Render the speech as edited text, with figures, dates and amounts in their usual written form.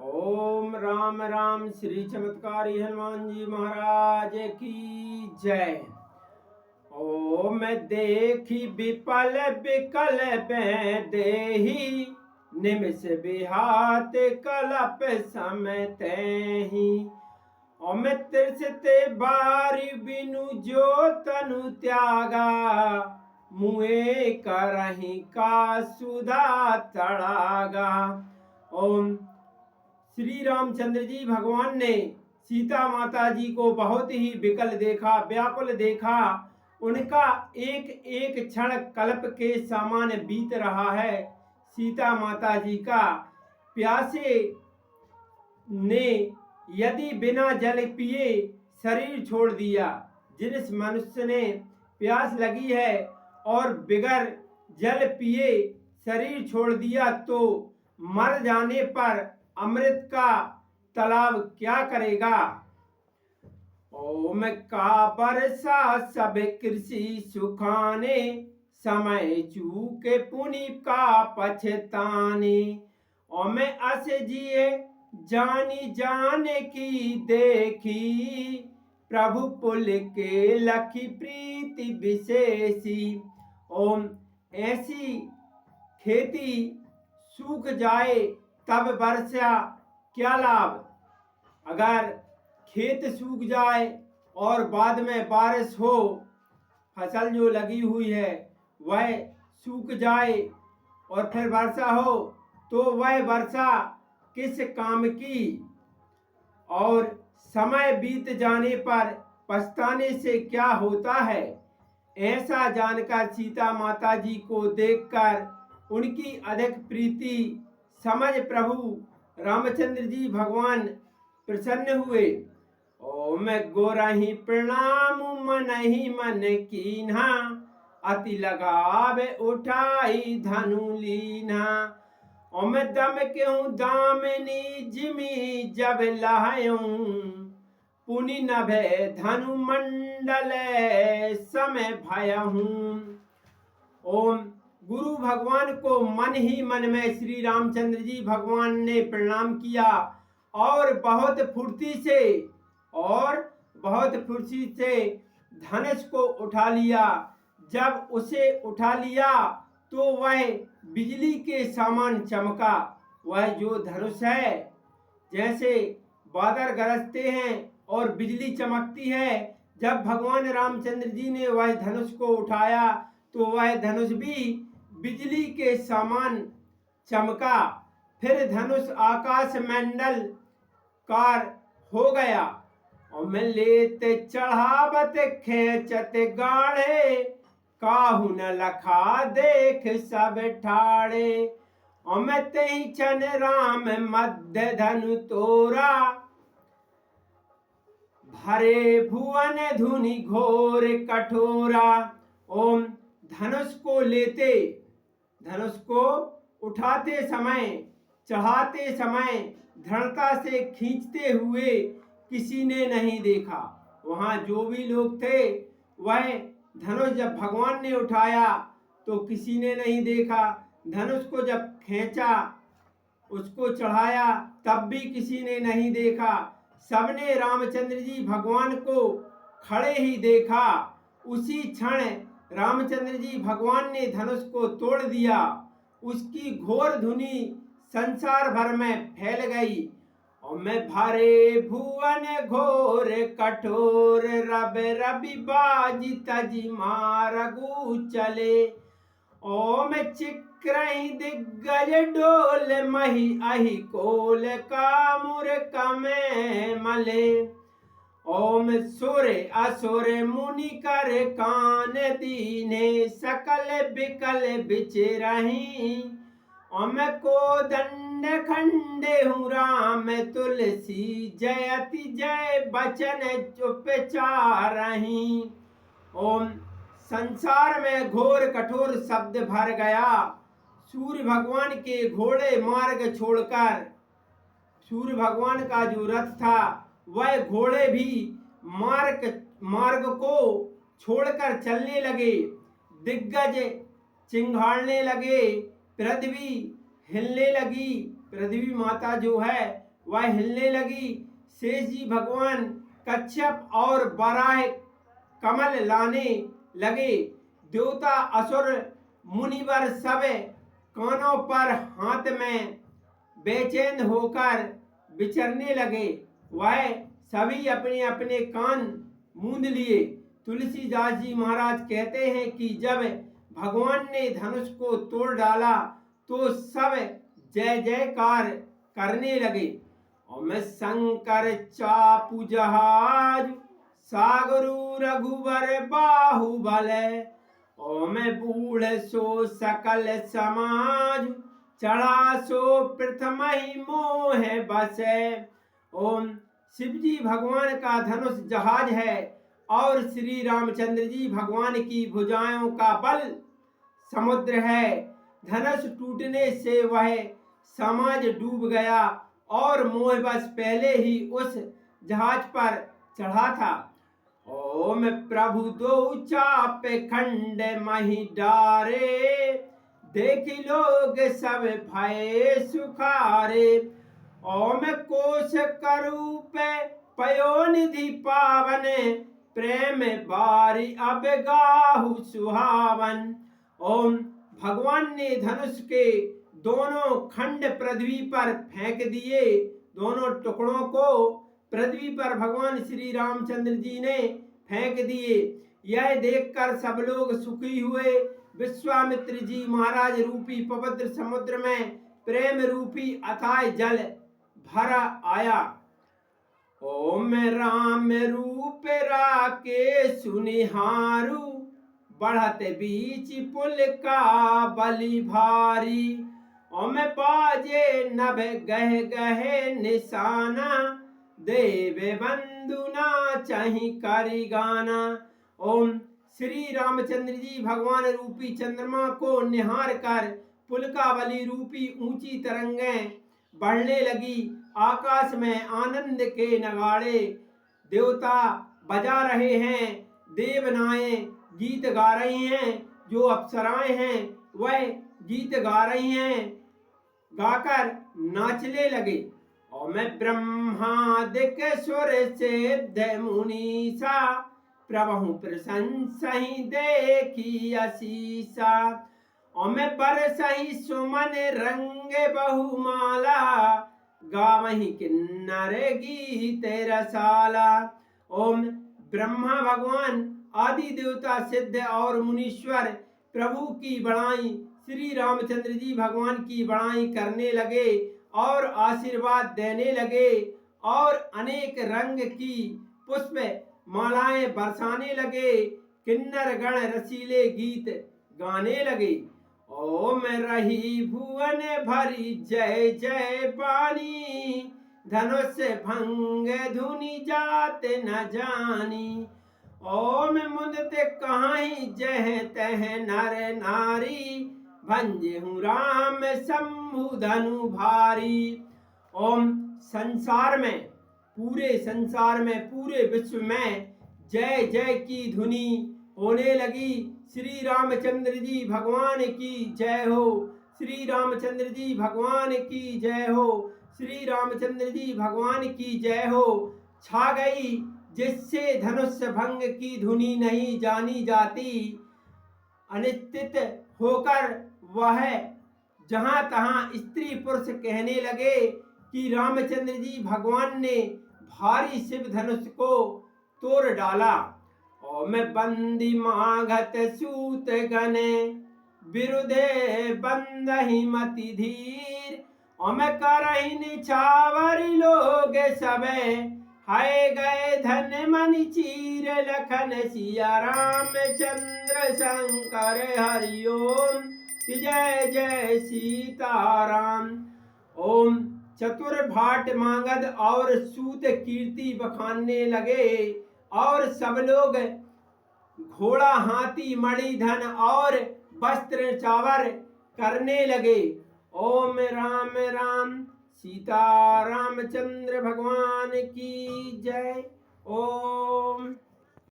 ओम राम राम। श्री चमत्कारी हनुमान जी महाराज की जय। ओम देखी विपल विकल देही, निमिष बिहात कलप समय तेहि। ओम त्रिषित बारी बिनु जो तनु त्यागा, मुए करहि का सुधा तड़ागा। ओम श्री रामचंद्र जी भगवान ने सीता माता जी को बहुत ही विकल देखा, व्याकुल देखा। उनका एक एक क्षण कल्प के समान बीत रहा है। सीता माता जी का प्यासे ने यदि बिना जल पिए शरीर छोड़ दिया, जिस मनुष्य ने प्यास लगी है और बिगर जल पिए शरीर छोड़ दिया, तो मर जाने पर अमृत का तालाब क्या करेगा। ओम का बरसा सब कृषि सुखाने, समय चूके पुनि का पछताने। ओम अस जिए जानी जाने की देखी, प्रभु पुल के लखी प्रीति विशेषी। ओम ऐसी खेती सूख जाए तब वर्षा क्या लाभ। अगर खेत सूख जाए और बाद में बारिश हो, फसल जो लगी हुई है वह सूख जाए और फिर वर्षा हो, तो वह वर्षा किस काम की। और समय बीत जाने पर पछताने से क्या होता है। ऐसा जानकर सीता माता जी को देखकर उनकी अधिक प्रीति समझ प्रभु रामचंद्र जी भगवान प्रसन्न हुए। ओम गोरहि प्रणाम मन ही मन कीन्हा, अति लगावे उठाई धनु लीना। ओम दम क्यों दामिनी जिमी जब लहयूं, पुनि नभे धनु मंडल समय भयहूं। ओम गुरु भगवान को मन ही मन में श्री रामचंद्र जी भगवान ने प्रणाम किया और बहुत फुर्ती से धनुष को उठा लिया। जब उसे उठा लिया तो वह बिजली के समान चमका। वह जो धनुष है, जैसे बादल गरजते हैं और बिजली चमकती है, जब भगवान रामचंद्र जी ने वह धनुष को उठाया तो वह धनुष भी बिजली के समान चमका। फिर धनुष आकाश मंडल कार हो गया। और मैं लेते चढ़ावत खेचत गाढ़े, काहू न लखा देख सब ठाड़े। और मैं तही चन राम मध्य धनु तोरा, भरे भुवन धुनि घोर कठोरा। ओम धनुष को उठाते समय, चढ़ाते समय दृढ़ता से खींचते हुए किसी ने नहीं देखा। वहां जो भी लोग थे, वह धनुष जब भगवान ने उठाया तो किसी ने नहीं देखा। धनुष को जब खींचा, उसको चढ़ाया, तब भी किसी ने नहीं देखा। सबने रामचंद्र जी भगवान को खड़े ही देखा। उसी क्षण रामचंद्र जी भगवान ने धनुष को तोड़ दिया। उसकी घोर धुनी संसार भर में फैल गई। और मैं भरे भुवन घोर कठोर, रब रवि बाजी तजी मारगू चले। ओम चिक्रहि दिग्गज डोल, मही अहि कोल कामुर कमे मले। ओम सुर असुर मुनि कर कान दीने, सकल बिकल बिचरहि। ओम को दंड खंडे हूँ राम तुलसी, जयति जय बचन चुप चारहि। ओम संसार में घोर कठोर शब्द भर गया। सूर्य भगवान के घोड़े मार्ग छोड़कर, सूर्य भगवान का जो रथ था, वह घोड़े भी मार्ग को छोड़कर चलने लगे। दिग्गज चिंघाड़ने लगे, पृथ्वी हिलने लगी। पृथ्वी माता जो है वह हिलने लगी। शेष जी भगवान कच्छप और वराह कमल लाने लगे। देवता असुर मुनिवर सब कानों पर हाथ में बेचैन होकर विचरने लगे। वह सभी अपने अपने कान मूंद लिए। तुलसीदास जी महाराज कहते हैं कि जब भगवान ने धनुष को तोड़ डाला तो सब जय जयकार करने लगे। ओम शंकर चापू जहाज सागरु रघुवर बाहुबल। ओम बूढ़ सो सकल समाज चढ़ा सो प्रथम ही मोह बस। ओम शिवजी भगवान का धनुष जहाज है और श्री रामचंद्र जी भगवान की भुजाओं का बल समुद्र है। धनुष टूटने से वह समाज डूब गया और मोहबस पहले ही उस जहाज पर चढ़ा था। ओम प्रभु दो चाप खंड मही डारे देख लोग सब भय सुखारे। ओम कोश करूप पयो निधि पावन प्रेम बारी अब गाहु सुहावन। ओम भगवान ने धनुष के दोनों खंड पृथ्वी पर फेंक दिए। दोनों टुकड़ों को पृथ्वी पर भगवान श्री रामचंद्र जी ने फेंक दिए। यह देखकर सब लोग सुखी हुए। विश्वामित्र जी महाराज रूपी पवित्र समुद्र में प्रेम रूपी अथाह जल भर आया। ओम राम रूप राके सुनिहारू बढ़त बीच पुल का बलि भारी। ओम बाजे नभ गह गहे निशाना देव बंधु ना चाही करी गाना। ओम श्री रामचंद्र जी भगवान रूपी चंद्रमा को निहार कर पुल का बलि रूपी ऊंची तरंगें बढ़ने लगी। आकाश में आनंद के नगाड़े देवता बजा रहे हैं। देवनाएं गीत गा रही हैं। जो अप्सराएं हैं वह गीत गा रही हैं। गाकर नाचने लगे। ओम ब्रह्मादिक सुर सिद्ध मुनीसा प्रभु प्रशंसहि देखी असीसा। ओम बरसहि सुमन रंग बहुमाला गावहि किन्नर गीत रसाला। ओम ब्रह्मा भगवान आदि देवता सिद्ध और मुनीश्वर प्रभु की बड़ाई श्री रामचंद्र जी भगवान की बड़ाई करने लगे और आशीर्वाद देने लगे और अनेक रंग की पुष्प मालाएं बरसाने लगे। किन्नर गण रसीले गीत गाने लगे। ओम रही भुवन भरी जय जय पानी धनुष भंग धुनि जात न जानी। ओम मुदते कहाई जह तह नर नारी भंजहु राम शंभु धनु भारी। ओम संसार में पूरे विश्व में जय जय की धुनी होने लगी। श्री रामचंद्र जी भगवान की जय हो। श्री रामचंद्र जी भगवान की जय हो। श्री रामचंद्र जी भगवान की जय हो। छा गई जिससे धनुष भंग की धुनी नहीं जानी जाती। अनिश्चित होकर वह जहां तहां स्त्री पुरुष कहने लगे कि रामचंद्र जी भगवान ने भारी शिव धनुष को तोड़ डाला। ओम बंदी माघत सूत गने विरुदे बंदहि मति धीर। ओम करहि निछावरि लोग सबे हाय गए धन मन चीर लखन सिया रामचंद्र शंकर हरि ओम जय जय सीताराम। ओम चतुर भाट मांगद और सूत कीर्ति बखानने लगे और सब लोग घोड़ा हाथी मणि धन और वस्त्र चावर करने लगे। ओम राम राम सीता रामचंद्र भगवान की जय। ओम।